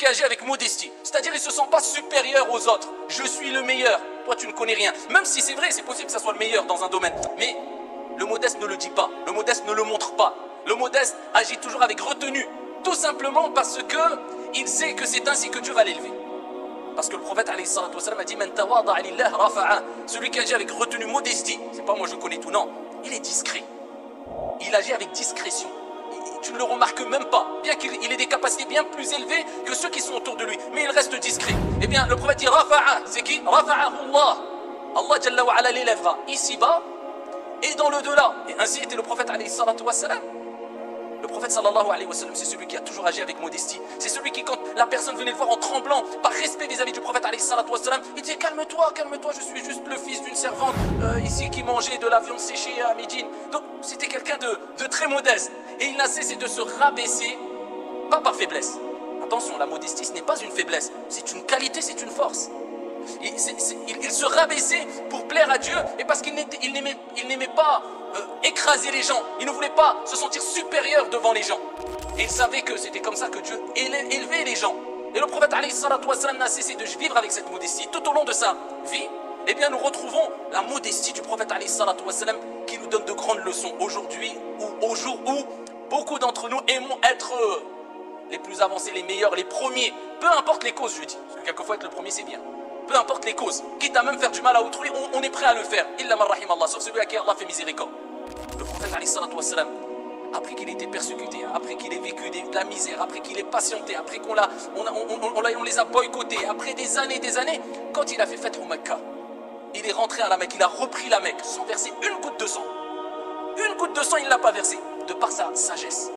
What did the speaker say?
qui agit avec modestie. C'est-à-dire, il ne se sent pas supérieur aux autres. Je suis le meilleur. Toi, tu ne connais rien. Même si c'est vrai, c'est possible que ça soit le meilleur dans un domaine. Mais le modeste ne le dit pas. Le modeste ne le montre pas. Le modeste agit toujours avec retenue. Tout simplement parce que il sait que c'est ainsi que Dieu va l'élever. Parce que le prophète alayhi salatu wassalam a dit Man tawada'a lillah rafa'a. Celui qui agit avec retenue, modestie. C'est pas moi je connais tout, non. Il est discret. Il agit avec discrétion. Tu ne le remarques même pas. Bien qu'il ait des capacités bien plus élevées que ceux qui sont autour de lui. Mais il reste discret. Eh bien, le prophète dit Rafa'a. C'est qui? Rafa'ahu Allah. Allah Jalla wa ala l'élèvera ici-bas et dans l'au-delà. Et ainsi était le prophète alayhi salatu wassalam. Le prophète sallallahu alayhi wa sallam, c'est celui qui a toujours agi avec modestie. C'est celui qui, quand la personne venait le voir en tremblant, par respect vis-à-vis du prophète alayhi salatu wa sallam, il disait calme-toi, calme-toi, je suis juste le fils d'une servante ici qui mangeait de la viande séchée à Médine. Donc c'était quelqu'un de très modeste. Et il n'a cessé de se rabaisser, pas par faiblesse. Attention, la modestie, ce n'est pas une faiblesse. C'est une qualité, c'est une force. Il se rabaissait pour plaire à Dieu et parce qu'il n'aimait pas écraser les gens. Il ne voulait pas se sentir supérieur devant les gens. Et il savait que c'était comme ça que Dieu élevait les gens. Et le prophète alayhi salatu wassalam n'a cessé de vivre avec cette modestie. Tout au long de sa vie, eh bien, nous retrouvons la modestie du prophète alayhi salatu wassalam qui nous donne de grandes leçons aujourd'hui ou au jour où beaucoup d'entre nous aimons être les plus avancés, les meilleurs, les premiers. Peu importe les causes, je dis. Parce que quelquefois être le premier, c'est bien. Peu importe les causes, quitte à même faire du mal à autrui, on est prêt à le faire. Illa man rahim Allah, sauf celui à qui Allah fait miséricorde. Le prophète alayhi salatu wassalam, après qu'il ait été persécuté, après qu'il ait vécu de la misère, après qu'il ait patienté, après qu'on les a boycottés, après des années, quand il a fait Fathu Makkah, il est rentré à la Mecque, il a repris la Mecque sans verser une goutte de sang. Une goutte de sang, il ne l'a pas versé, de par sa sagesse.